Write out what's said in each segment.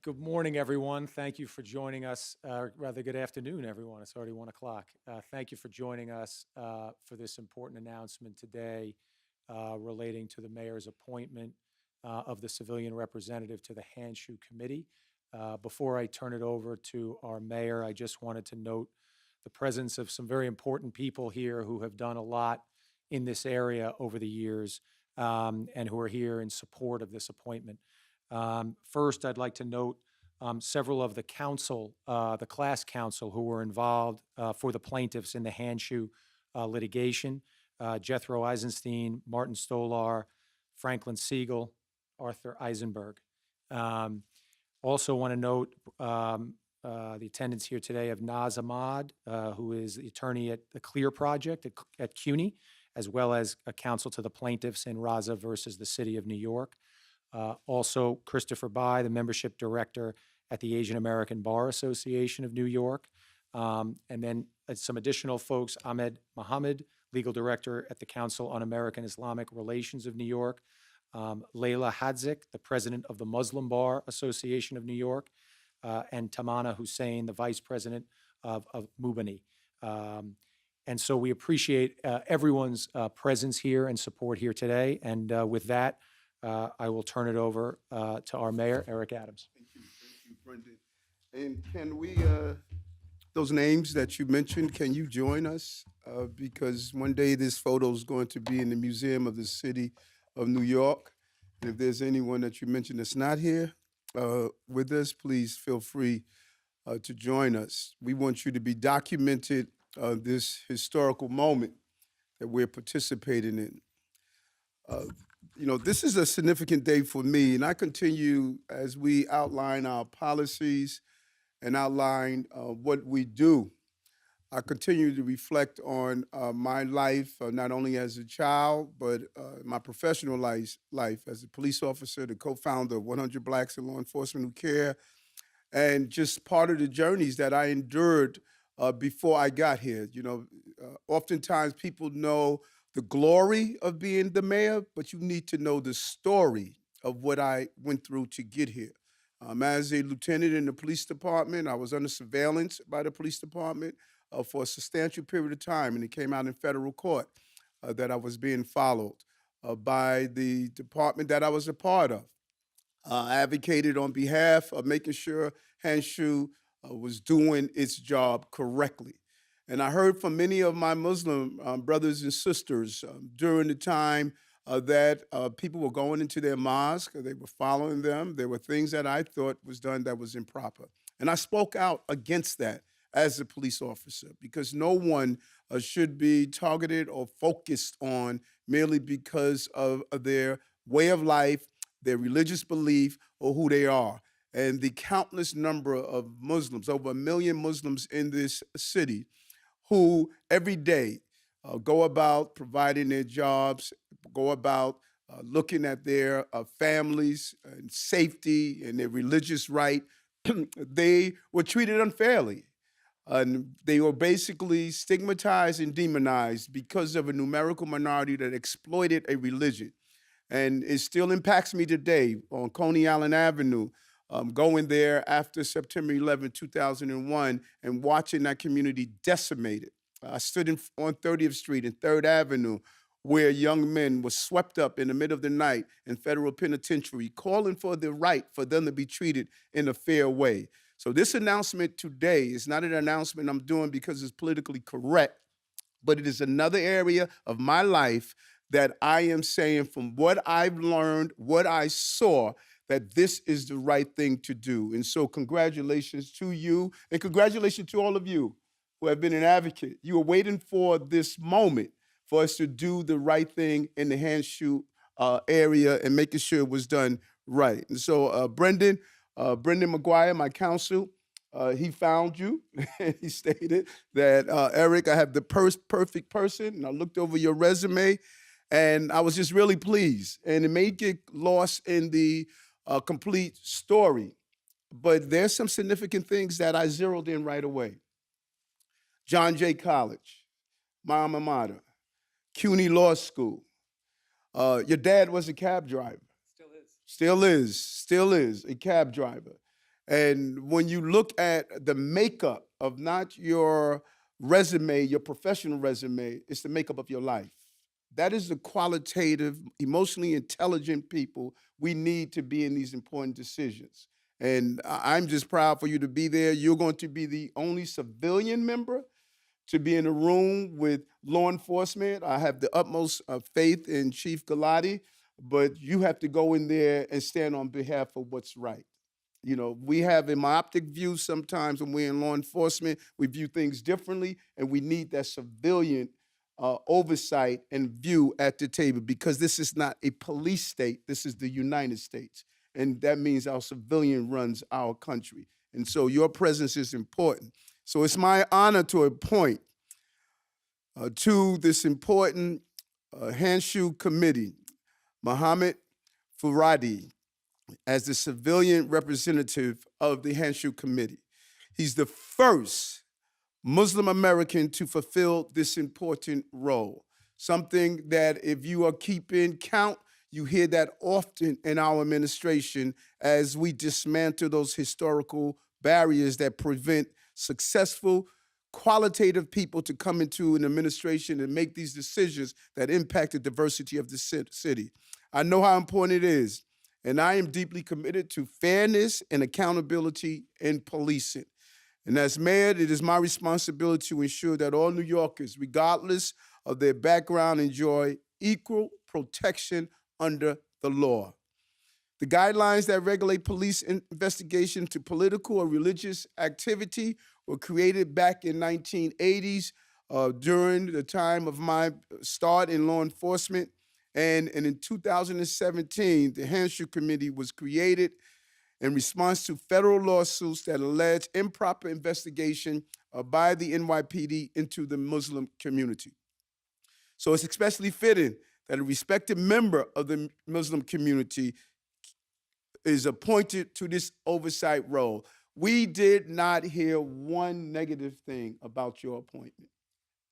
Good morning, everyone. Thank you for joining us. Rather, good afternoon, everyone. It's already 1 o'clock. Thank you for joining us for this important announcement today relating to the mayor's appointment of the civilian representative to the Handshoe Committee. Before I turn it over to our mayor, I just wanted to note the presence of some very important people here who have done a lot in this area over the years and who are here in support of this appointment. First, I'd like to note several of the council, the class council, who were involved for the plaintiffs in the Handshoe litigation. Jethro Eisenstein, Martin Stolar, Franklin Siegel, Arthur Eisenberg. Also want to note the attendance here today of Naz Ahmad, who is the attorney at the Clear Project at CUNY, as well as a counsel to the plaintiffs in Raza versus the City of New York. Also, Christopher Bai, the membership director at the Asian American Bar Association of New York. And then some additional folks, Ahmed Mohammed, legal director at the Council on American Islamic Relations of New York. Leila Hadzik, the president of the Muslim Bar Association of New York. And Tamana Hussein, the vice president of Mubani. And so we appreciate everyone's presence here and support here today. And with that, I will turn it over to our mayor, Eric Adams. Thank you, Brendan. And can we, those names that you mentioned, can you join us? Because one day this photo is going to be in the Museum of the City of New York. And if there's anyone that you mentioned that's not here with us, please feel free to join us. We want you to be documented this historical moment that we're participating in. You know, this is a significant day for me, and I continue as we outline our policies and outline what we do. I continue to reflect on my life, not only as a child, but my professional life as a police officer, the co-founder of 100 Blacks in Law Enforcement Who Care, and just part of the journeys that I endured before I got here. You know, oftentimes people know the glory of being the mayor, but you need to know the story of what I went through to get here. As a lieutenant in the police department, I was under surveillance by the police department for a substantial period of time, and it came out in federal court that I was being followed by the department that I was a part of. I advocated on behalf of making sure Handshoe was doing its job correctly. And I heard from many of my Muslim brothers and sisters during the time that people were going into their mosque, they were following them. There were things that I thought was done that was improper. And I spoke out against that as a police officer, because no one should be targeted or focused on merely because of their way of life, their religious belief, or who they are. And the countless number of Muslims, over 1 million Muslims in this city, who every day go about providing their jobs, go about looking at their families and safety and their religious right, they were treated unfairly. And they were basically stigmatized and demonized because of a numerical minority that exploited a religion. And it still impacts me today on Coney Island Avenue, going there after September 11, 2001, and watching that community decimated. I stood on 30th Street and 3rd Avenue, where young men were swept up in the middle of the night in federal penitentiary, calling for the right for them to be treated in a fair way. So this announcement today is not an announcement I'm doing because it's politically correct, but it is another area of my life that I am saying, from what I've learned, what I saw, that this is the right thing to do. And so congratulations to you, and congratulations to all of you who have been an advocate. You were waiting for this moment for us to do the right thing in the Handshoe area and making sure it was done right. And so Brendan McGuire, my counsel, he found you. He stated that, Eric, I have the perfect person. And I looked over your resume, and I was just really pleased. And it may get lost in the complete story, but there's some significant things that I zeroed in right away. John Jay College, my alma mater, CUNY Law School, Your dad was a cab driver. Still is a cab driver. And when you look at the makeup of not your resume, your professional resume, it's the makeup of your life. That is the qualitative, emotionally intelligent people we need to be in these important decisions. And I'm just proud for you to be there. You're going to be the only civilian member to be in a room with law enforcement. I have the utmost faith in Chief Galati, but you have to go in there and stand on behalf of what's right. You know, we have a myopic view sometimes when we're in law enforcement. We view things differently, and we need that civilian oversight and view at the table, because this is not a police state. This is the United States. And that means our civilian runs our country. And so your presence is important. So it's my honor to appoint to this important Handshoe Committee, Mohammed Furadi, as the civilian representative of the Handshoe Committee. He's the first Muslim American to fulfill this important role, something that if you are keeping count, you hear that often in our administration as we dismantle those historical barriers that prevent successful, qualitative people to come into an administration and make these decisions that impact the diversity of the city. I know how important it is, and I am deeply committed to fairness and accountability in policing. And as mayor, it is my responsibility to ensure that all New Yorkers, regardless of their background, enjoy equal protection under the law. The guidelines that regulate police investigation to political or religious activity were created back in 1980s during the time of my start in law enforcement. And in 2017, the Handshoe Committee was created in response to federal lawsuits that allege improper investigation by the NYPD into the Muslim community. So it's especially fitting that a respected member of the Muslim community is appointed to this oversight role. We did not hear one negative thing about your appointment.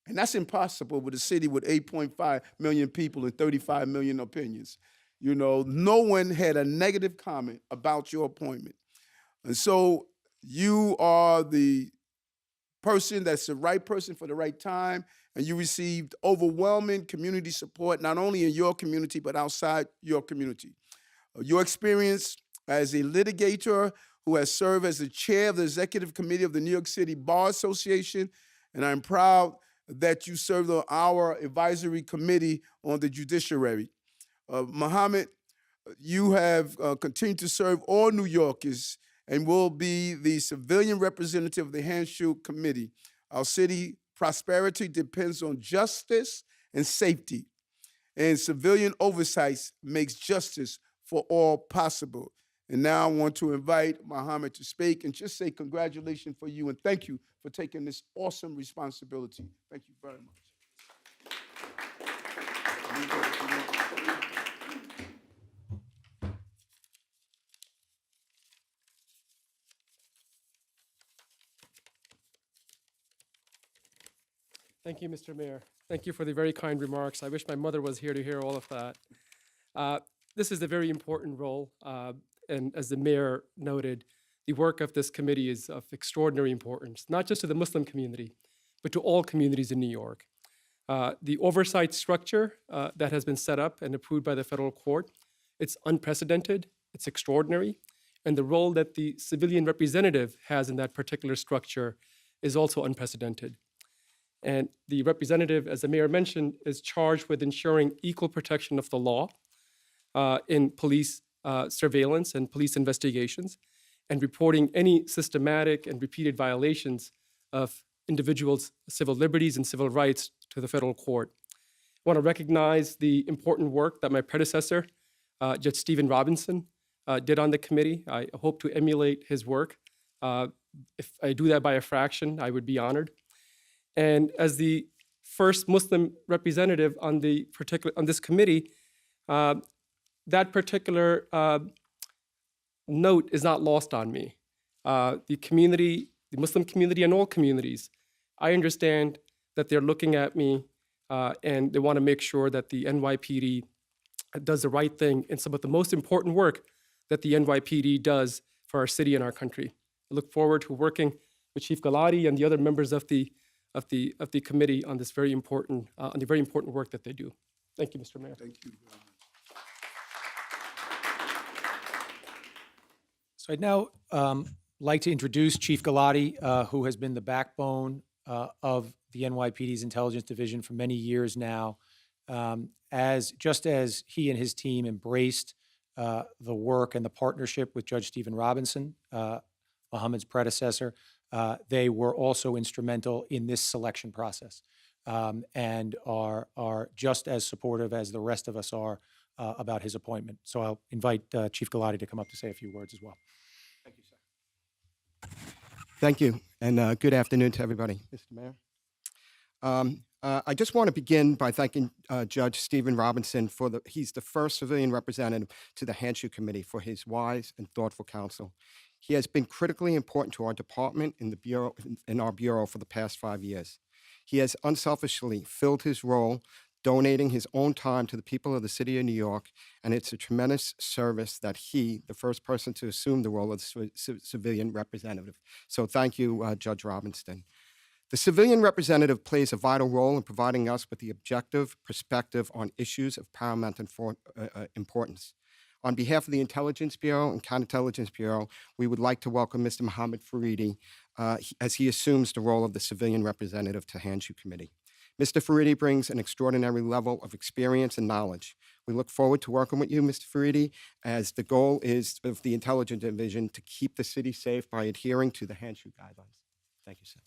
And that's impossible with a city with 8.5 million people and 35 million opinions. You know, no one had a negative comment about your appointment. And so you are the person that's the right person for the right time, and you received overwhelming community support, not only in your community, but outside your community. Your experience as a litigator who has served as the chair of the executive committee of the New York City Bar Association, and I'm proud that you served on our advisory committee on the judiciary. Mohammed, you have continued to serve all New Yorkers and will be the civilian representative of the Handshoe Committee. Our city prosperity depends on justice and safety, and civilian oversight makes justice for all possible. And now I want to invite Mohammed to speak and just say congratulations for you and thank you for taking this awesome responsibility. Thank you very much. Thank you, Mr. Mayor. Thank you for the very kind remarks. I wish my mother was here to hear all of that. This is a very important role, and as the mayor noted, the work of this committee is of extraordinary importance, not just to the Muslim community, but to all communities in New York. The oversight structure that has been set up and approved by the federal court, it's unprecedented, it's extraordinary, and the role that the civilian representative has in that particular structure is also unprecedented. And the representative, as the mayor mentioned, is charged with ensuring equal protection of the law in police surveillance and police investigations, and reporting any systematic and repeated violations of individuals' civil liberties and civil rights to the federal court. I want to recognize the important work that my predecessor, Judge Stephen Robinson, did on the committee. I hope to emulate his work. If I do that by a fraction, I would be honored. And as the first Muslim representative on this committee, that particular note is not lost on me. The community, the Muslim community and all communities, I understand that they're looking at me and they want to make sure that the NYPD does the right thing in some of the most important work that the NYPD does for our city and our country. I look forward to working with Chief Galati and the other members of the committee on this very important work that they do. Thank you, Mr. Mayor. Thank you very much. So I'd now like to introduce Chief Galati, who has been the backbone of the NYPD's Intelligence Division for many years now. Just as he and his team embraced the work and the partnership with Judge Stephen Robinson, Mohammed's predecessor, they were also instrumental in this selection process, and are just as supportive as the rest of us are about his appointment. So I'll invite Chief Galati to come up to say a few words as well. Thank you, sir. Thank you, and good afternoon to everybody, Mr. Mayor. I just want to begin by thanking Judge Stephen Robinson he's the first civilian representative to the Hanshu Committee for his wise and thoughtful counsel. He has been critically important to our department in our bureau for the past 5 years. He has unselfishly filled his role, donating his own time to the people of the city of New York, and it's a tremendous service that he, the first person to assume the role of civilian representative. So thank you, Judge Robinson. The civilian representative plays a vital role in providing us with the objective perspective on issues of paramount importance. On behalf of the Intelligence Bureau and Counterintelligence Bureau, we would like to welcome Mr. Mohammed Faridi as he assumes the role of the civilian representative to Hanshu Committee. Mr. Faridi brings an extraordinary level of experience and knowledge. We look forward to working with you, Mr. Faridi, as the goal is of the Intelligence Division to keep the city safe by adhering to the Hanshu guidelines. Thank you, sir.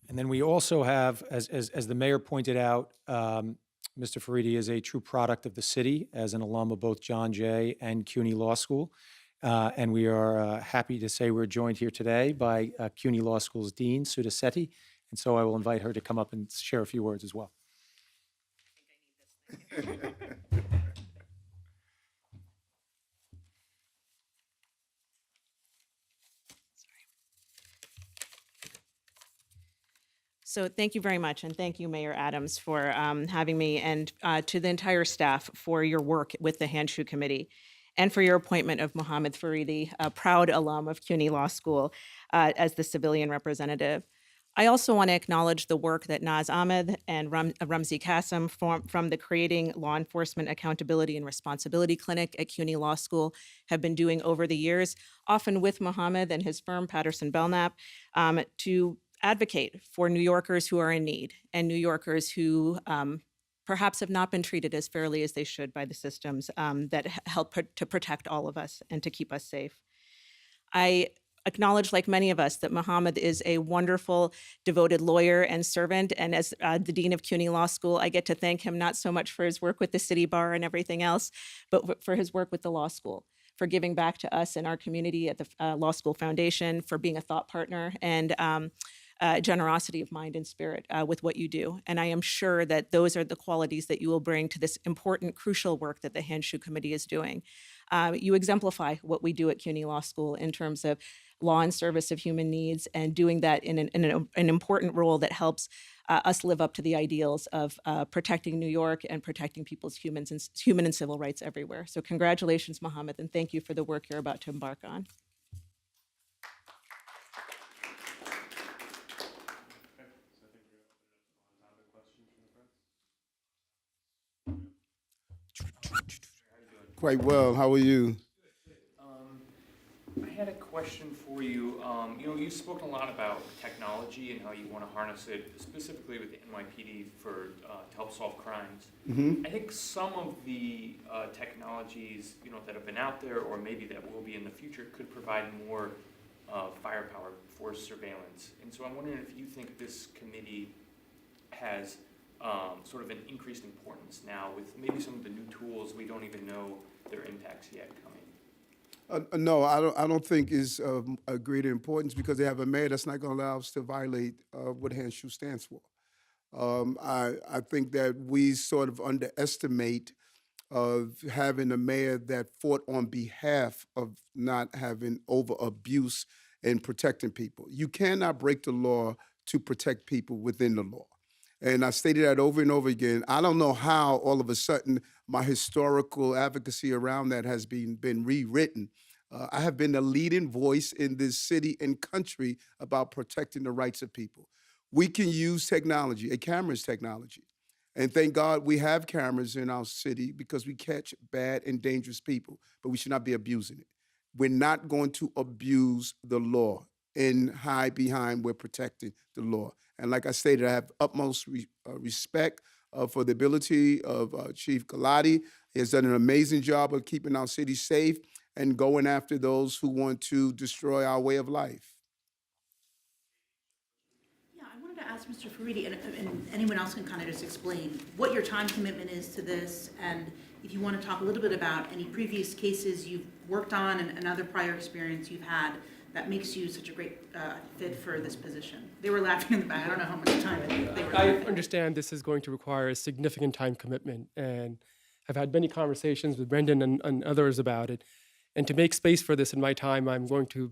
And then we also have, as the mayor pointed out, Mr. Faridi is a true product of the city as an alum of both John Jay and CUNY Law School. And we are happy to say we're joined here today by CUNY Law School's Dean, Sudha Sethi. And so I will invite her to come up and share a few words as well. So thank you very much, and thank you, Mayor Adams, for having me, and to the entire staff for your work with the Hanshu Committee, and for your appointment of Mohammed Faridi, a proud alum of CUNY Law School, as the civilian representative. I also want to acknowledge the work that Naz Ahmed and Ramzi Qasim from the Creating Law Enforcement Accountability and Responsibility Clinic at CUNY Law School have been doing over the years, often with Mohammed and his firm, Patterson Belknap, to advocate for New Yorkers who are in need and New Yorkers who perhaps have not been treated as fairly as they should by the systems that help to protect all of us and to keep us safe. I acknowledge, like many of us, that Mohammed is a wonderful, devoted lawyer and servant. And as the Dean of CUNY Law School, I get to thank him not so much for his work with the City Bar and everything else, but for his work with the law school, for giving back to us and our community at the Law School Foundation, for being a thought partner, and generosity of mind and spirit with what you do. And I am sure that those are the qualities that you will bring to this important, crucial work that the Hanshu Committee is doing. You exemplify what we do at CUNY Law School in terms of law in service of human needs, and doing that in an important role that helps us live up to the ideals of protecting New York and protecting people's human and civil rights everywhere. So congratulations, Mohammed, and thank you for the work you're about to embark on. Quite well. How are you? I had a question for you. You've spoken a lot about technology and how you want to harness it, specifically with the NYPD to help solve crimes. I think some of the technologies, that have been out there, or maybe that will be in the future, could provide more firepower for surveillance. And so I'm wondering if you think this committee has sort of an increased importance now with maybe some of the new tools we don't even know their impacts yet coming. No, I don't think it's a greater importance, because they have a mayor that's not going to allow us to violate what Hanshu stands for. I think that we sort of underestimate having a mayor that fought on behalf of not having over abuse and protecting people. You cannot break the law to protect people within the law. And I stated that over and over again. I don't know how all of a sudden my historical advocacy around that has been rewritten. I have been the leading voice in this city and country about protecting the rights of people. We can use technology. A camera is technology. And thank God we have cameras in our city because we catch bad and dangerous people, but we should not be abusing it. We're not going to abuse the law and hide behind we're protecting the law. And like I stated, I have utmost respect for the ability of Chief Galati. He has done an amazing job of keeping our city safe and going after those who want to destroy our way of life. Yeah, I wanted to ask Mr. Faridi, and anyone else can kind of just explain what your time commitment is to this, and if you want to talk a little bit about any previous cases you've worked on and other prior experience you've had that makes you such a great fit for this position. They were laughing in the back. I don't know how much time they were I laughing. understand this is going to require a significant time commitment, and I've had many conversations with Brendan and others about it. And to make space for this in my time, I'm going to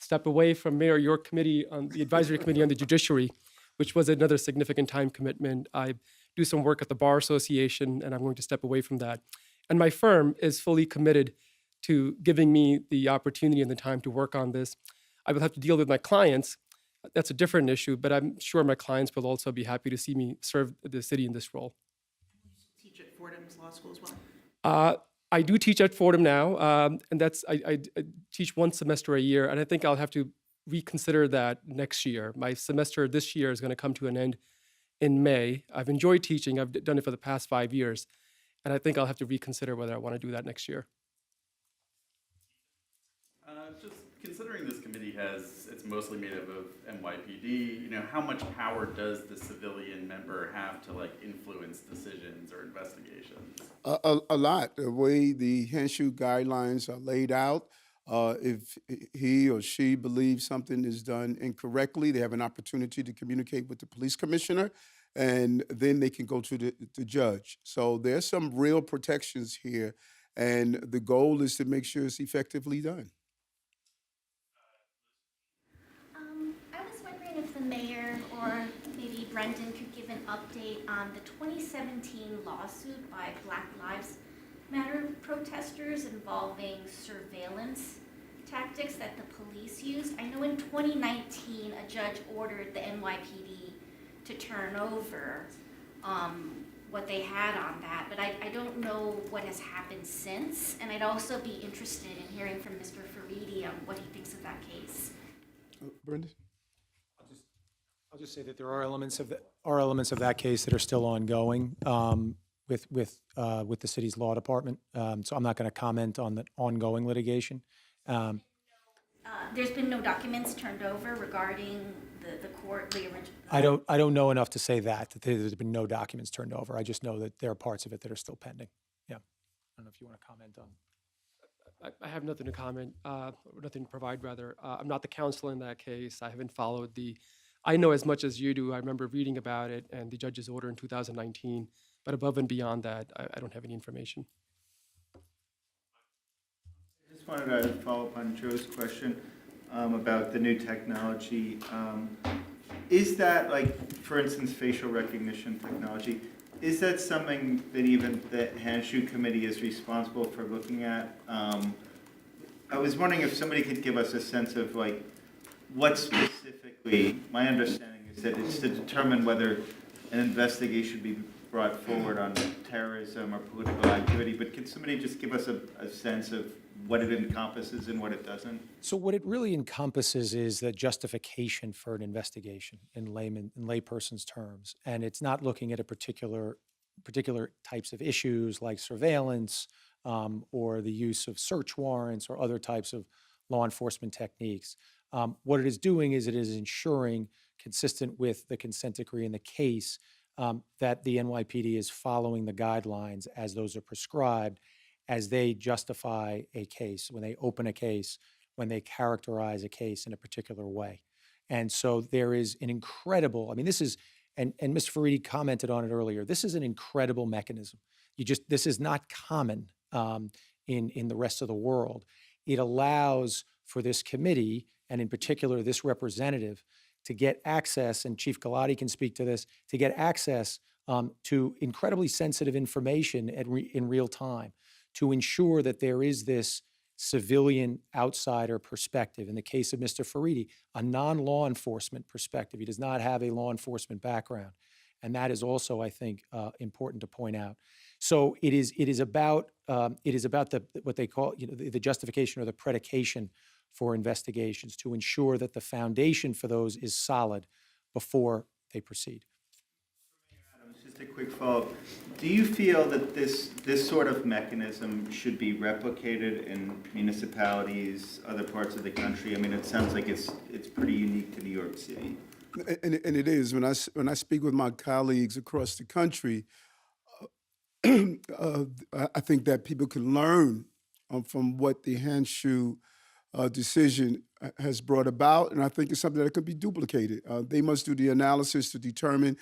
step away from Mayor, your committee on the advisory committee on the judiciary, which was another significant time commitment. I do some work at the Bar Association, and I'm going to step away from that. And my firm is fully committed to giving me the opportunity and the time to work on this. I will have to deal with my clients. That's a different issue, but I'm sure my clients will also be happy to see me serve the city in this role. Teach at Fordham's Law School as well. I do teach at Fordham now, and I teach one semester a year, and I think I'll have to reconsider that next year. My semester this year is going to come to an end in May. I've enjoyed teaching. I've done it for the past 5 years, and I think I'll have to reconsider whether I want to do that next year. Just considering this committee it's mostly made up of NYPD, how much power does the civilian member have to influence decisions or investigations? A lot. The way the Hanshu guidelines are laid out, if he or she believes something is done incorrectly, they have an opportunity to communicate with the police commissioner, and then they can go to the judge. So there's some real protections here, and the goal is to make sure it's effectively done. I was wondering if the mayor or maybe Brendan could give an update on the 2017 lawsuit by Black Lives Matter protesters involving surveillance tactics that the police used. I know in 2019, a judge ordered the NYPD to turn over what they had on that, but I don't know what has happened since, and I'd also be interested in hearing from Mr. Faridi on what he thinks of that case. Brendan? I'll just say that there are elements of that case that are still ongoing with the city's law department. So I'm not going to comment on the ongoing litigation. There's been no documents turned over regarding the court, the original. I don't know enough to say that there's been no documents turned over. I just know that there are parts of it that are still pending. Yeah. I don't know if you want to comment on. I have nothing to comment, or nothing to provide, rather. I'm not the counsel in that case. I haven't followed I know as much as you do. I remember reading about it and the judge's order in 2019, but above and beyond that, I don't have any information. I just wanted to follow up on Joe's question about the new technology. Is that, for instance, facial recognition technology, is that something that even the Hanshu Committee is responsible for looking at? I was wondering if somebody could give us a sense of what specifically, my understanding is that it's to determine whether an investigation should be brought forward on terrorism or political activity, but can somebody just give us a sense of what it encompasses and what it doesn't? So what it really encompasses is the justification for an investigation in layperson's terms, and it's not looking at a particular types of issues like surveillance or the use of search warrants or other types of law enforcement techniques. What it is doing is it is ensuring, consistent with the consent decree in the case, that the NYPD is following the guidelines as those are prescribed as they justify a case, when they open a case, when they characterize a case in a particular way. And so there is an incredible, this is, and Mr. Faridi commented on it earlier, this is an incredible mechanism. This is not common in the rest of the world. It allows for this committee, and in particular this representative, to get access, and Chief Galati can speak to this, to get access to incredibly sensitive information in real time to ensure that there is this civilian outsider perspective. In the case of Mr. Faridi, a non-law enforcement perspective. He does not have a law enforcement background. And that is also, I think, important to point out. So it is about the what they call the justification or the predication for investigations to ensure that the foundation for those is solid before they proceed. Just a quick follow-up. Do you feel that this sort of mechanism should be replicated in municipalities, other parts of the country? I mean, it sounds like it's pretty unique to New York City. And it is. When I speak with my colleagues across the country, I think that people can learn from what the Hanshu decision has brought about, and I think it's something that could be duplicated. They must do the analysis to determine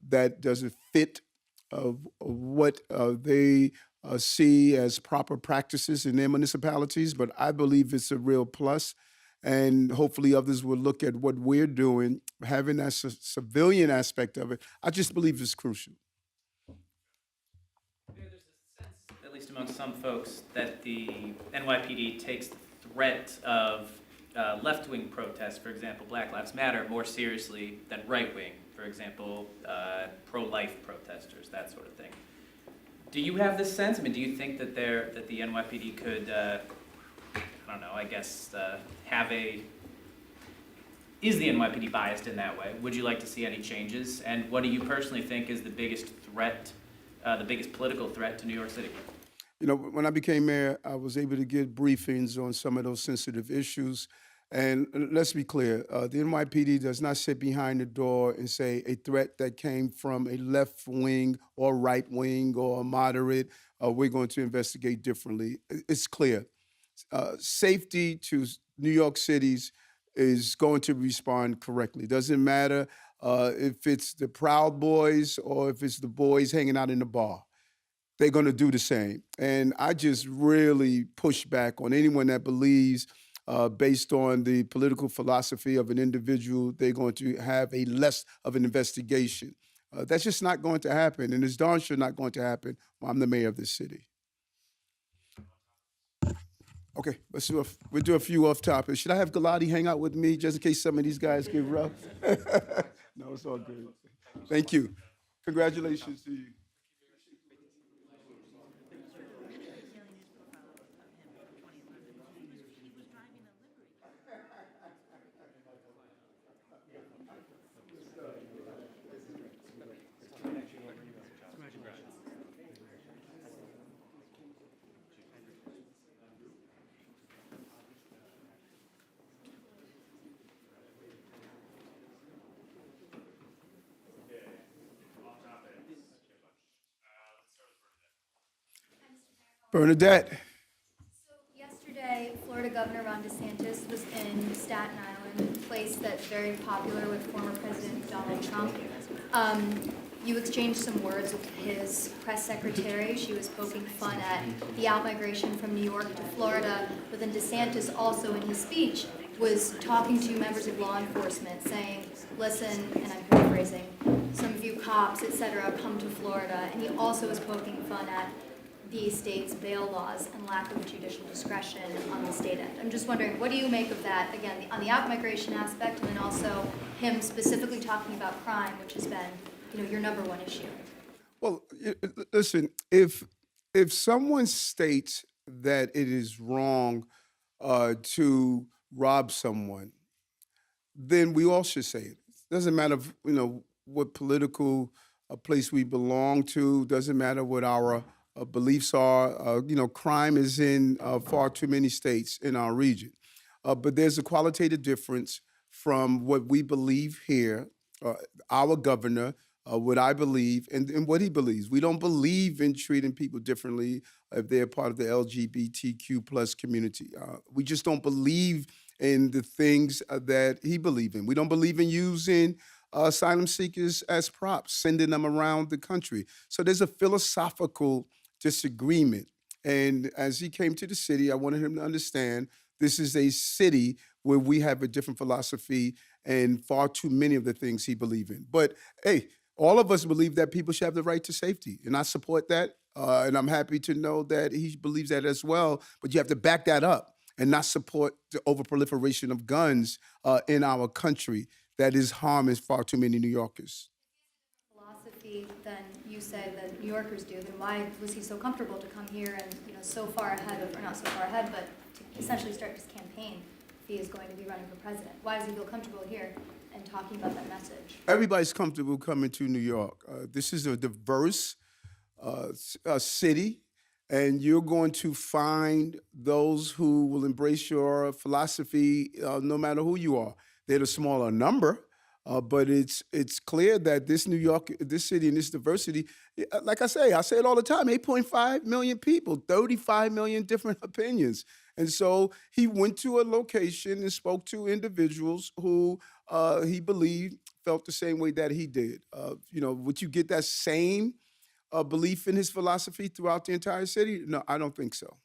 that does it fit what they see as proper practices in their municipalities, but I believe it's a real plus. And hopefully others will look at what we're doing, having that civilian aspect of it. I just believe it's crucial. There's a sense, at least among some folks, that the NYPD takes the threat of left-wing protests, for example, Black Lives Matter, more seriously than right-wing, for example, pro-life protesters, that sort of thing. Do you have this sense? I mean, do you think that the NYPD could, I don't know, I guess, is the NYPD biased in that way? Would you like to see any changes? And what do you personally think is the biggest threat, the biggest political threat to New York City? You know, when I became mayor, I was able to get briefings on some of those sensitive issues. And let's be clear, the NYPD does not sit behind the door and say a threat that came from a left wing or right wing or a moderate, we're going to investigate differently. It's clear. Safety to New York City's is going to respond correctly. Doesn't matter if it's the Proud Boys or if it's the boys hanging out in the bar. They're going to do the same. And I just really push back on anyone that believes based on the political philosophy of an individual, they're going to have a less of an investigation. That's just not going to happen, and it's darn sure not going to happen while I'm the mayor of this city. Okay, we'll do a few off topic. Should I have Galati hang out with me just in case some of these guys get rough? No, it's all good. Thank you. Congratulations to you. Bernadette. So yesterday, Florida Governor Ron DeSantis was in Staten Island, a place that's very popular with former President Donald Trump. You exchanged some words with his press secretary. She was poking fun at the outmigration from New York to Florida, but then DeSantis also in his speech was talking to members of law enforcement saying, listen, and I'm paraphrasing, some of you cops, et cetera, come to Florida. And he also was poking fun at the state's bail laws and lack of judicial discretion on the state end. I'm just wondering, what do you make of that, again, on the out-migration aspect, and then also him specifically talking about crime, which has been, your number one issue? Well, listen, if someone states that it is wrong to rob someone, then we all should say it. Doesn't matter, what political place we belong to. Doesn't matter what our beliefs are. Crime is in far too many states in our region. But there's a qualitative difference from what we believe here, our governor, what I believe, and what he believes. We don't believe in treating people differently if they're part of the LGBTQ plus community. We just don't believe in the things that he believes in. We don't believe in using asylum seekers as props, sending them around the country. So there's a philosophical disagreement. And as he came to the city, I wanted him to understand this is a city where we have a different philosophy and far too many of the things he believes in. But hey, all of us believe that people should have the right to safety, and I support that. And I'm happy to know that he believes that as well. But you have to back that up and not support the overproliferation of guns in our country that is harming far too many New Yorkers. Philosophy than you say that New Yorkers do, then why was he so comfortable to come here and, so far ahead of, or not so far ahead, but to essentially start his campaign if he is going to be running for president? Why does he feel comfortable here and talking about that message? Everybody's comfortable coming to New York. This is a diverse city, and you're going to find those who will embrace your philosophy no matter who you are. They're a smaller number, but it's clear that this New York, this city, and this diversity, like I say it all the time, 8.5 million people, 35 million different opinions. And so he went to a location and spoke to individuals who he believed felt the same way that he did. Would you get that same belief in his philosophy throughout the entire city? No, I don't think so.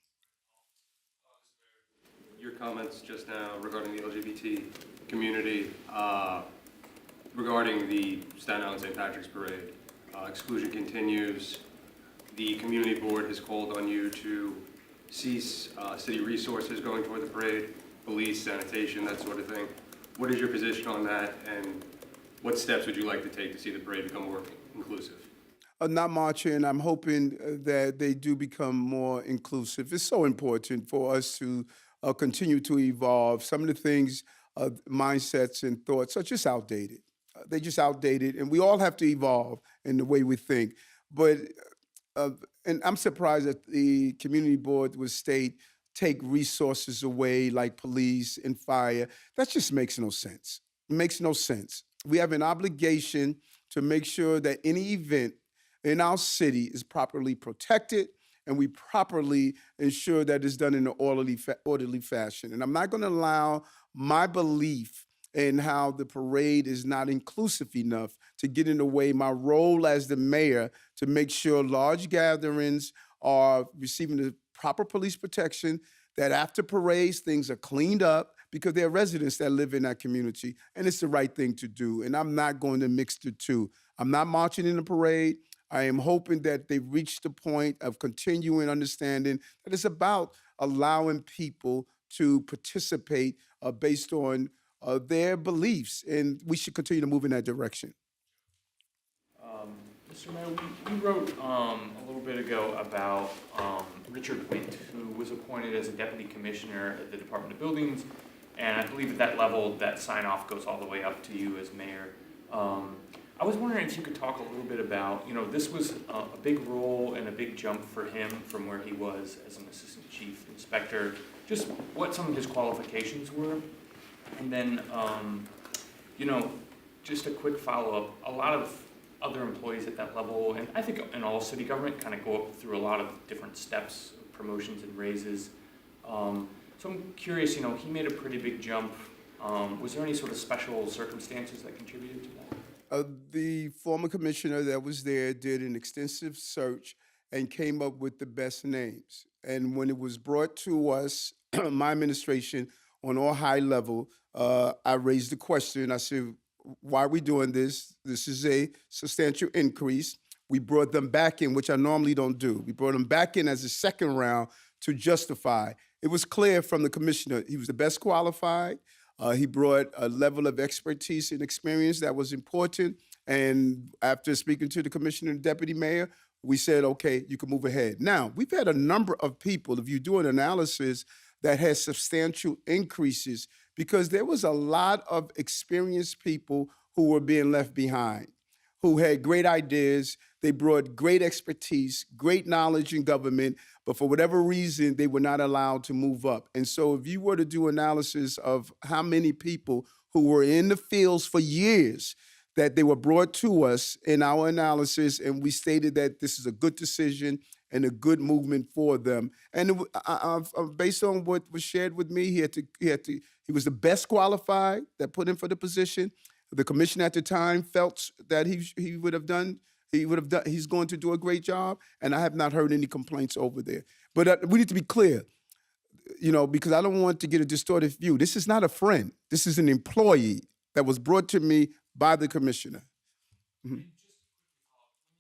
Your comments just now regarding the LGBT community, regarding the Staten Island St. Patrick's Parade, exclusion continues. The community board has called on you to cease city resources going toward the parade, police, sanitation, that sort of thing. What is your position on that, and what steps would you like to take to see the parade become more inclusive? Not marching. I'm hoping that they do become more inclusive. It's so important for us to continue to evolve. Some of the things, mindsets and thoughts are just outdated. They're just outdated, and we all have to evolve in the way we think. But, and I'm surprised that the community board would state, take resources away like police and fire. That just makes no sense. It makes no sense. We have an obligation to make sure that any event in our city is properly protected, and we properly ensure that it's done in an orderly fashion. And I'm not going to allow my belief in how the parade is not inclusive enough to get in the way my role as the mayor to make sure large gatherings are receiving the proper police protection, that after parades, things are cleaned up, because there are residents that live in that community, and it's the right thing to do. And I'm not going to mix the two. I'm not marching in the parade. I am hoping that they've reached the point of continuing understanding that it's about allowing people to participate based on their beliefs, and we should continue to move in that direction. Mr. Mayor, we wrote a little bit ago about Richard Wint, who was appointed as a deputy commissioner at the Department of Buildings, and I believe at that level, that sign-off goes all the way up to you as mayor. I was wondering if you could talk a little bit about, this was a big role and a big jump for him from where he was as an assistant chief inspector, just what some of his qualifications were. And then, just a quick follow-up, a lot of other employees at that level, and I think in all city government, kind of go up through a lot of different steps, promotions and raises. So I'm curious, he made a pretty big jump. Was there any sort of special circumstances that contributed to that? The former commissioner that was there did an extensive search and came up with the best names. And when it was brought to us, my administration, on all high level, I raised the question. I said, why are we doing this? This is a substantial increase. We brought them back in, which I normally don't do. We brought them back in as a second round to justify. It was clear from the commissioner, he was the best qualified. He brought a level of expertise and experience that was important. And after speaking to the commissioner and deputy mayor, we said, okay, you can move ahead. Now, we've had a number of people, if you do an analysis, that has substantial increases because there was a lot of experienced people who were being left behind, who had great ideas. They brought great expertise, great knowledge in government, but for whatever reason, they were not allowed to move up. And so if you were to do analysis of how many people who were in the fields for years, that they were brought to us in our analysis, and we stated that this is a good decision and a good movement for them. And based on what was shared with me, he was the best qualified that put in for the position. The commission at the time felt that he would have done. He's going to do a great job, and I have not heard any complaints over there. But we need to be clear, because I don't want to get a distorted view. This is not a friend. This is an employee. that was brought to me by the commissioner. You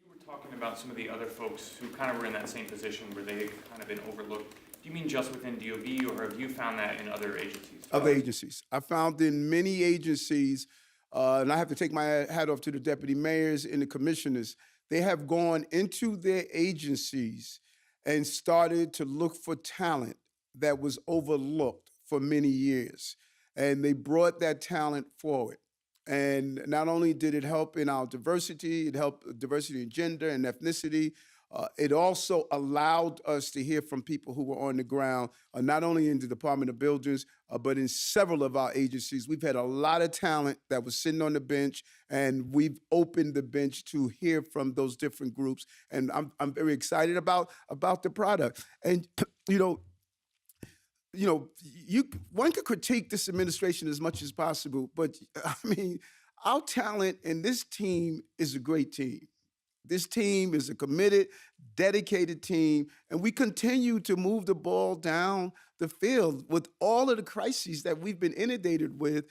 were talking about some of the other folks who kind of were in that same position where they had kind of been overlooked. Do you mean just within DOB, or have you found that in other agencies? Other agencies. I found in many agencies, and I have to take my hat off to the deputy mayors and the commissioners, they have gone into their agencies and started to look for talent that was overlooked for many years. And they brought that talent forward. And not only did it help in our diversity, it helped diversity in gender and ethnicity, it also allowed us to hear from people who were on the ground, not only in the Department of Buildings, but in several of our agencies. We've had a lot of talent that was sitting on the bench, and we've opened the bench to hear from those different groups. And I'm very excited about the product. And one could critique this administration as much as possible, but I mean, our talent and this team is a great team. This team is a committed, dedicated team, and we continue to move the ball down the field with all of the crises that we've been inundated with.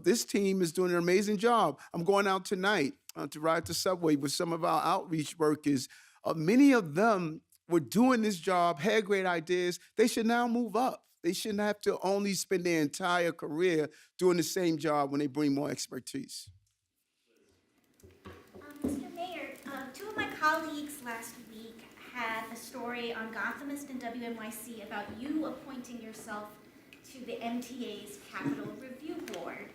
This team is doing an amazing job. I'm going out tonight to ride the subway with some of our outreach workers. Many of them were doing this job, had great ideas. They should now move up. They shouldn't have to only spend their entire career doing the same job when they bring more expertise. Mr. Mayor, two of my colleagues last week had a story on Gothamist and WNYC about you appointing yourself to the MTA's Capital Review Board.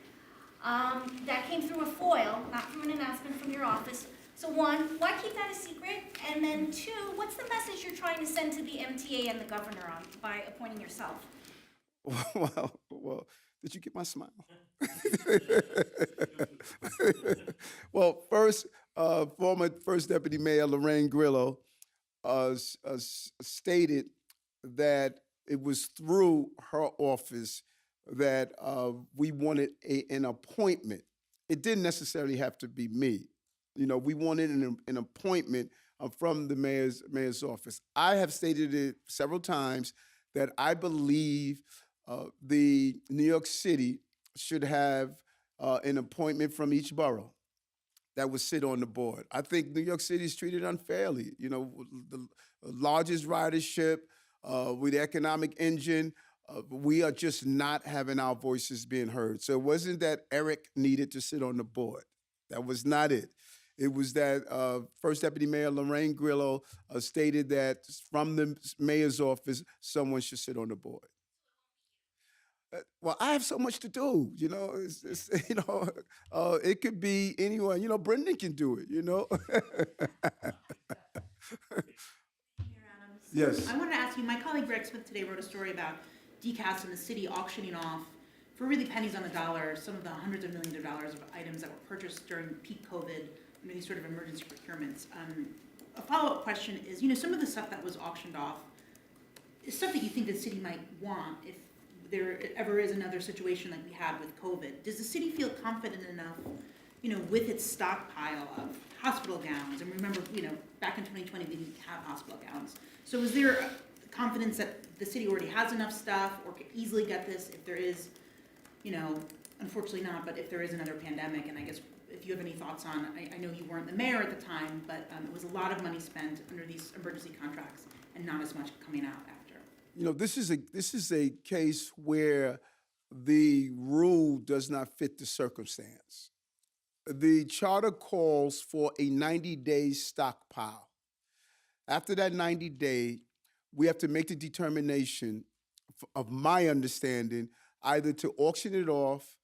That came through a FOIL, not from an announcement from your office. So one, why keep that a secret? And then two, what's the message you're trying to send to the MTA and the governor by appointing yourself? Well, did you get my smile? Well, first, former First Deputy Mayor Lorraine Grillo stated that it was through her office that we wanted an appointment. It didn't necessarily have to be me. We wanted an appointment from the mayor's office. I have stated it several times that I believe the New York City should have an appointment from each borough that would sit on the board. I think New York City is treated unfairly. The largest ridership with the economic engine, we are just not having our voices being heard. So it wasn't that Eric needed to sit on the board. That was not it. It was that First Deputy Mayor Lorraine Grillo stated that from the mayor's office, someone should sit on the board. Well, I have so much to do, it could be anyone, Brendan can do it, Yes. I wanted to ask you, my colleague Greg Smith today wrote a story about DCAS and the city auctioning off for really pennies on the dollar some of the hundreds of millions of dollars of items that were purchased during peak COVID under these sort of emergency procurements. A follow-up question is, some of the stuff that was auctioned off is stuff that you think the city might want if there ever is another situation like we had with COVID. Does the city feel confident enough, with its stockpile of hospital gowns? And remember, back in 2020, we didn't have hospital gowns. So is there confidence that the city already has enough stuff or could easily get this if there is, unfortunately not, but if there is another pandemic? And I guess if you have any thoughts on, I know you weren't the mayor at the time, but it was a lot of money spent under these emergency contracts and not as much coming out after. This is a case where the rule does not fit the circumstance. The charter calls for a 90-day stockpile. After that 90-day, we have to make the determination, of my understanding, either to auction it off,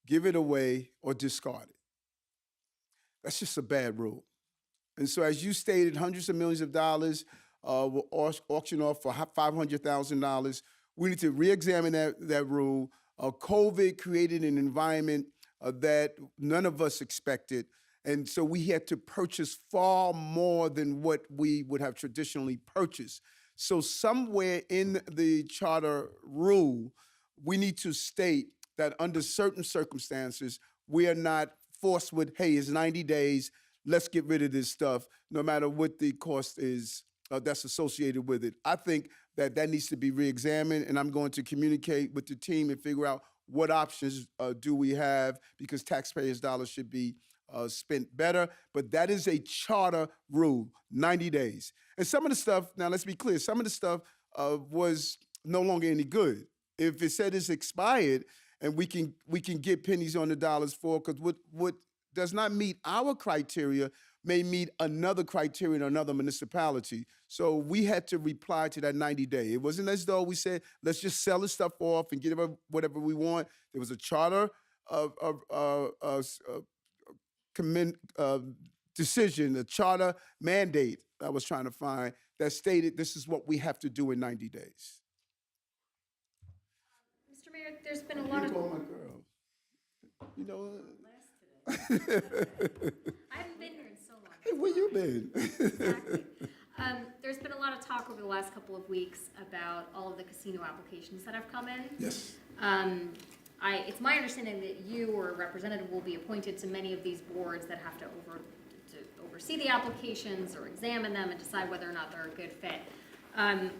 give it away, or discard it. That's just a bad rule. And so as you stated, hundreds of millions of dollars were auctioned off for $500,000. We need to re-examine that rule. COVID created an environment that none of us expected. And so we had to purchase far more than what we would have traditionally purchased. So somewhere in the charter rule, we need to state that under certain circumstances, we are not forced with, hey, it's 90 days, let's get rid of this stuff, no matter what the cost is that's associated with it. I think that needs to be re-examined, and I'm going to communicate with the team and figure out what options do we have, because taxpayers' dollars should be spent better. But that is a charter rule, 90 days. And some of the stuff, now let's be clear, some of the stuff was no longer any good. If it said it's expired, and we can get pennies on the dollars for, because what does not meet our criteria may meet another criteria in another municipality. So we had to reply to that 90-day. It wasn't as though we said, let's just sell the stuff off and get whatever we want. There was a charter decision, a charter mandate I was trying to find that stated this is what we have to do in 90 days. Mr. Mayor, there's been a lot of. Call my girl. You know. I haven't been here in so long. Hey, where you been? Exactly. There's been a lot of talk over the last couple of weeks about all of the casino applications that have come in. Yes. It's my understanding that you or a representative will be appointed to many of these boards that have to oversee the applications or examine them and decide whether or not they're a good fit.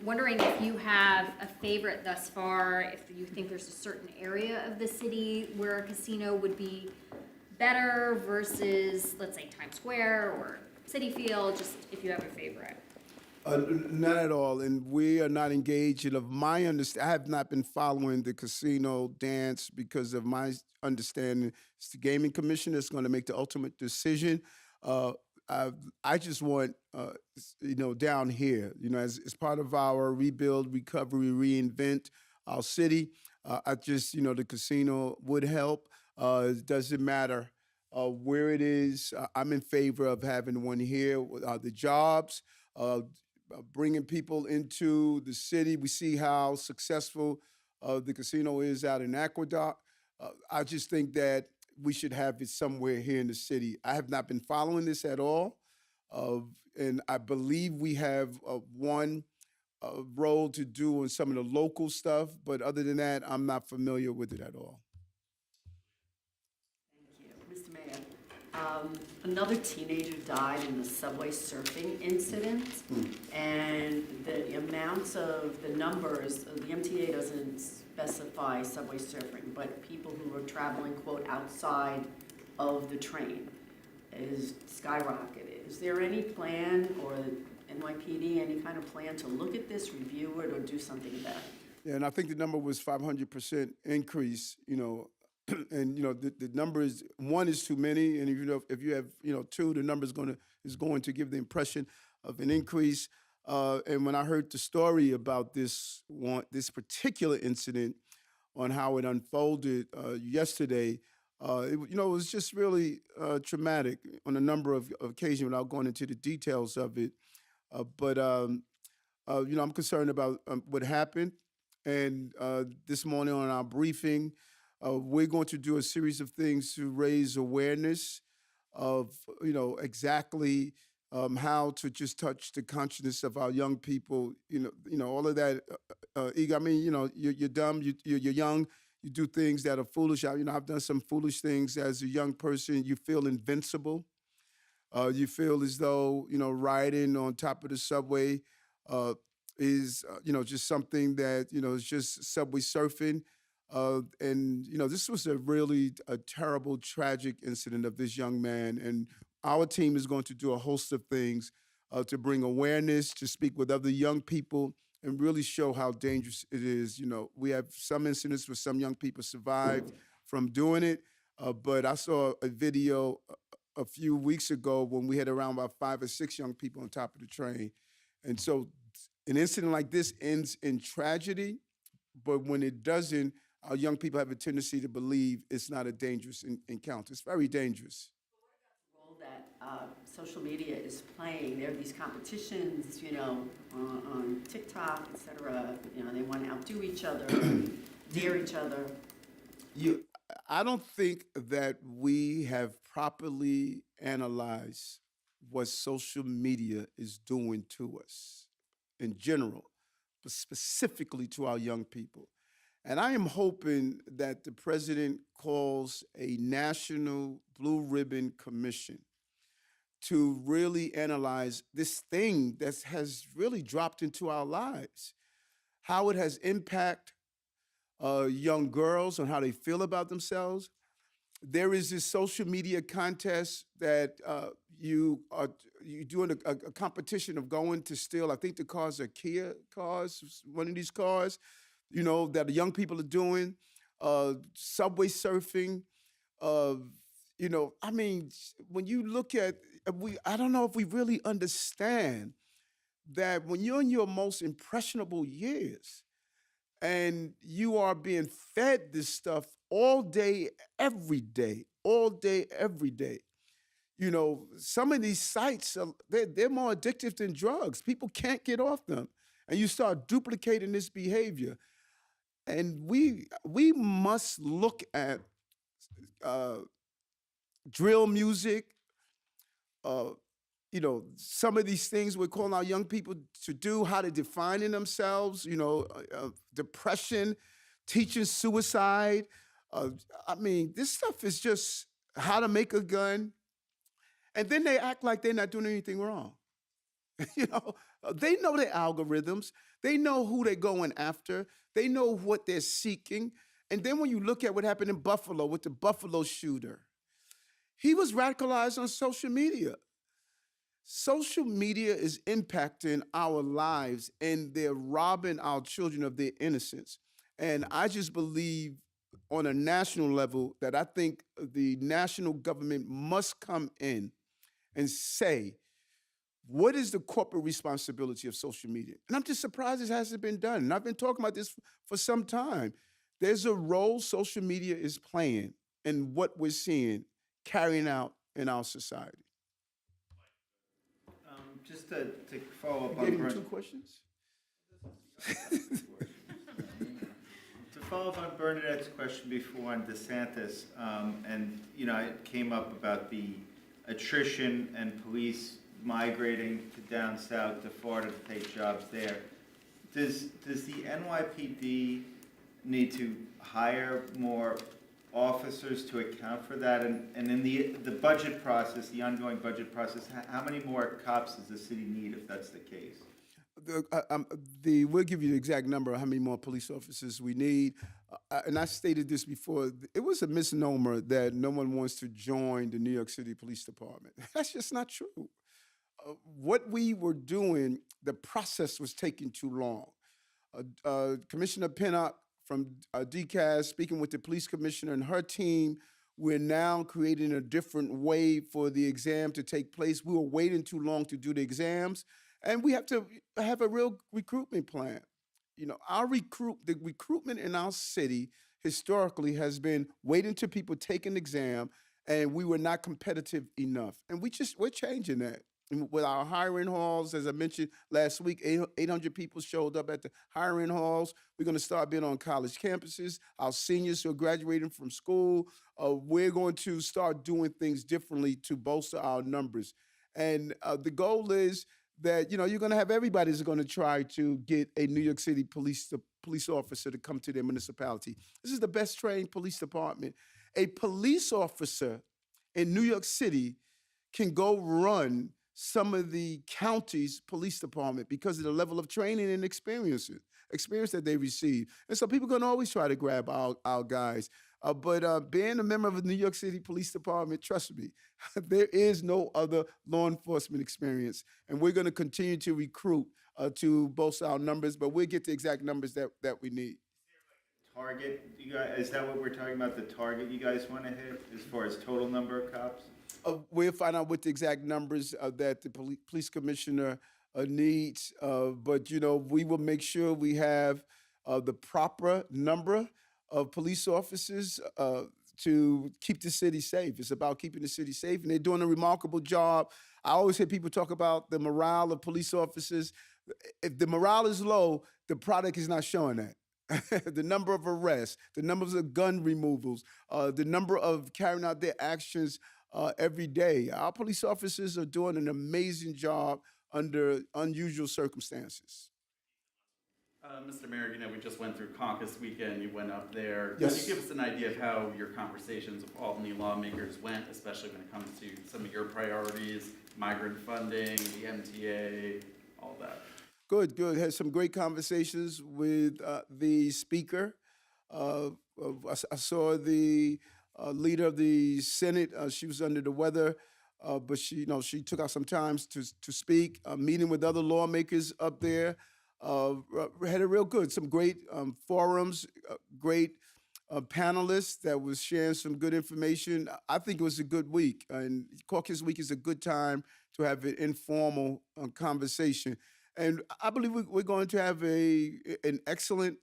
Wondering if you have a favorite thus far, if you think there's a certain area of the city where a casino would be better versus, let's say, Times Square or Citi Field, just if you have a favorite. None at all, and we are not engaged. And of my understanding, I have not been following the casino dance because of my understanding. It's the Gaming Commission that's going to make the ultimate decision. I just want, down here, as part of our rebuild, recovery, reinvent our city. I just, the casino would help. It doesn't matter where it is. I'm in favor of having one here. The jobs, bringing people into the city. We see how successful the casino is out in Aqueduct. I just think that we should have it somewhere here in the city. I have not been following this at all. And I believe we have one role to do on some of the local stuff. But other than that, I'm not familiar with it at all. Mr. Mayor, another teenager died in the subway surfing incident, and the amounts of the numbers, the MTA doesn't specify subway surfing, but people who are traveling, quote, outside of the train is skyrocketed. Is there any plan, or NYPD, any kind of plan to look at this, review it, or do something about it? Yeah, and I think the number was 500% increase, and the number is, one is too many, and if you have two, the number is going to give the impression of an increase. And when I heard the story about this particular incident, on how it unfolded yesterday, it was just really traumatic on a number of occasions without going into the details of it. But I'm concerned about what happened, and this morning on our briefing. We're going to do a series of things to raise awareness of, exactly how to just touch the consciousness of our young people. All of that. I mean, you're dumb, you're young, you do things that are foolish. I've done some foolish things as a young person. You feel invincible. You feel as though, riding on top of the subway is, just something that, is just subway surfing. And this was a terrible, tragic incident of this young man. And our team is going to do a host of things to bring awareness, to speak with other young people, and really show how dangerous it is. We have some incidents where some young people survived from doing it. But I saw a video a few weeks ago when we had around about 5 or 6 young people on top of the train. And so an incident like this ends in tragedy, but when it doesn't, our young people have a tendency to believe it's not a dangerous encounter. It's very dangerous. The role that social media is playing, there are these competitions, on TikTok, et cetera. They want to outdo each other, dare each other. I don't think that we have properly analyzed what social media is doing to us in general, but specifically to our young people. And I am hoping that the president calls a national blue ribbon commission to really analyze this thing that has really dropped into our lives, how it has impacted young girls on how they feel about themselves. There is this social media contest that you doing a competition of going to steal. I think the cars are Kia cars, one of these cars, that the young people are doing. Subway surfing. I mean, when you look at I don't know if we really understand that when you're in your most impressionable years and you are being fed this stuff all day, every day, some of these sites, they're more addictive than drugs. People can't get off them. And you start duplicating this behavior. And we must look at drill music, some of these things we're calling our young people to do, how to define in themselves, depression, teaching suicide. I mean, this stuff is just how to make a gun. And then they act like they're not doing anything wrong. They know their algorithms. They know who they're going after. They know what they're seeking. And then when you look at what happened in Buffalo with the Buffalo shooter, he was radicalized on social media. Social media is impacting our lives, and they're robbing our children of their innocence. And I just believe on a national level that I think the national government must come in and say, what is the corporate responsibility of social media? And I'm just surprised this hasn't been done. And I've been talking about this for some time. There's a role social media is playing in what we're seeing carrying out in our society. Just to follow up You on gave him Bern- 2 questions? To follow up on Bernadette's question before on DeSantis, and it came up about the attrition and police migrating to down south to Florida to take jobs there. Does the NYPD need to hire more officers to account for that? And in the budget process, the ongoing budget process, how many more cops does the city need if that's the case? We'll give you the exact number of how many more police officers we need. And I stated this before. It was a misnomer that no one wants to join the New York City Police Department. That's just not true. What we were doing, the process was taking too long. Commissioner Pinnock from DCAS, speaking with the police commissioner and her team, we're now creating a different way for the exam to take place. We were waiting too long to do the exams, and we have to have a real recruitment plan. The recruitment in our city historically has been waiting till people take an exam, and we were not competitive enough. And we're changing that. And with our hiring halls, as I mentioned last week, 800 people showed up at the hiring halls. We're going to start being on college campuses. Our seniors who are graduating from school, we're going to start doing things differently to bolster our numbers. And the goal is that you're going to have everybody who's going to try to get a New York City police officer to come to their municipality. This is the best trained police department. A police officer in New York City can go run some of the county's police department because of the level of training and experience that they receive. And so people are going to always try to grab our guys. But being a member of the New York City Police Department, trust me, there is no other law enforcement experience. And we're going to continue to recruit to bolster our numbers, but we'll get the exact numbers that we need. Target, you guys, is that what we're talking about, the target you guys want to hit as far as total number of cops? We'll find out what the exact numbers that the police commissioner needs. But, we will make sure we have the proper number of police officers to keep the city safe. It's about keeping the city safe, and they're doing a remarkable job. I always hear people talk about the morale of police officers. If the morale is low, the product is not showing that. The number of arrests, the numbers of gun removals, the number of carrying out their actions every day. Our police officers are doing an amazing job under unusual circumstances. Mr. Mayor, we just went through caucus weekend. You went up there. Yes. Can you give us an idea of how your conversations with Albany lawmakers went, especially when it comes to some of your priorities, migrant funding, the MTA, all that? Good. Had some great conversations with the speaker I saw the leader of the Senate. She was under the weather, but she took out some time to speak. Meeting with other lawmakers up there, had a real good, some great forums, great panelists that was sharing some good information. I think it was a good week, and Caucus Week is a good time to have an informal conversation. And I believe we're going to have an excellent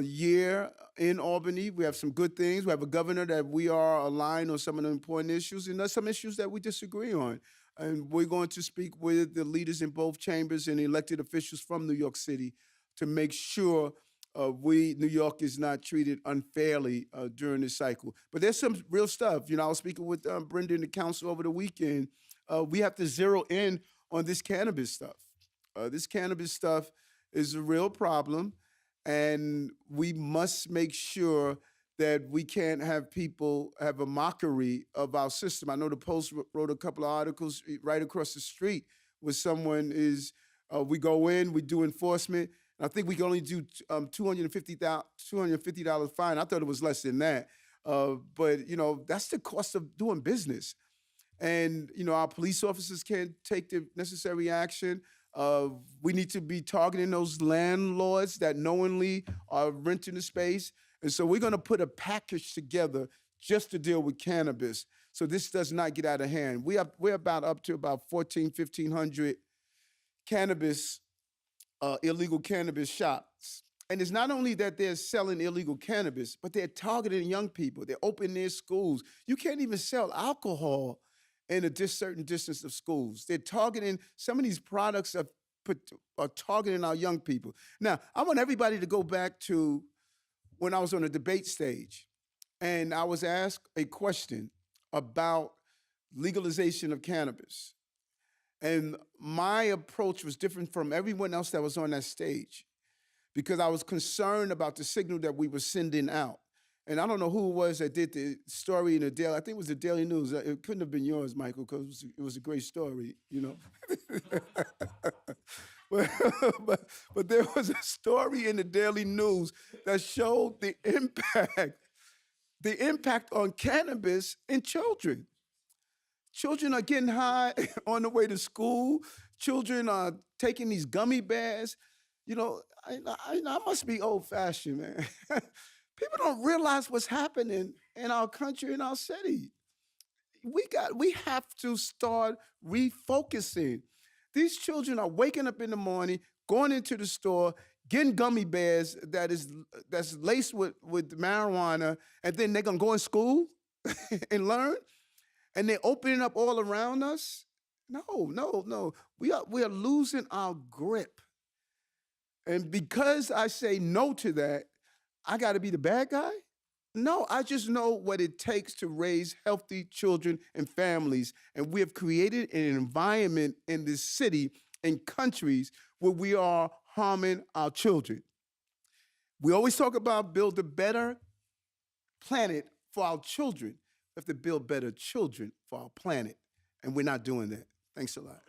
year in Albany. We have some good things. We have a governor that we are aligned on some of the important issues, and there's some issues that we disagree on. And we're going to speak with the leaders in both chambers and elected officials from New York City to make sure New York is not treated unfairly during this cycle. But there's some real stuff. I was speaking with Brenda in the council over the weekend. We have to zero in on this cannabis stuff. This cannabis stuff is a real problem, and we must make sure that we can't have people have a mockery of our system. I know the Post wrote a couple of articles right across the street where someone is, we go in, we do enforcement, and I think we can only do $250 fine. I thought it was less than that. But that's the cost of doing business. And, our police officers can't take the necessary action. We need to be targeting those landlords that knowingly are renting the space. And so we're going to put a package together just to deal with cannabis, so this does not get out of hand. We're about up to about 1,500 cannabis, illegal cannabis shops. And it's not only that they're selling illegal cannabis, but they're targeting young people. They're opening their schools. You can't even sell alcohol in a certain distance of schools. They're targeting, some of these products are targeting our young people. Now, I want everybody to go back to when I was on the debate stage, and I was asked a question about legalization of cannabis. And my approach was different from everyone else that was on that stage, because I was concerned about the signal that we were sending out. And I don't know who it was that did the story in the Daily, I think it was the Daily News. It couldn't have been yours, Michael, because it was a great story, But there was a story in the Daily News that showed the impact on cannabis in children. Children are getting high on the way to school. Children are taking these gummy bears. I must be old-fashioned, man. People don't realize what's happening in our country, in our city. We have to start refocusing. These children are waking up in the morning, going into the store, getting gummy bears that's laced with marijuana, and then they're gonna go in school and learn, and they're opening up all around us. No. We are losing our grip. And because I say no to that, I gotta be the bad guy? No, I just know what it takes to raise healthy children and families. And we have created an environment in this city and countries where we are harming our children. We always talk about build a better planet for our children. We have to build better children for our planet. And we're not doing that. Thanks a lot.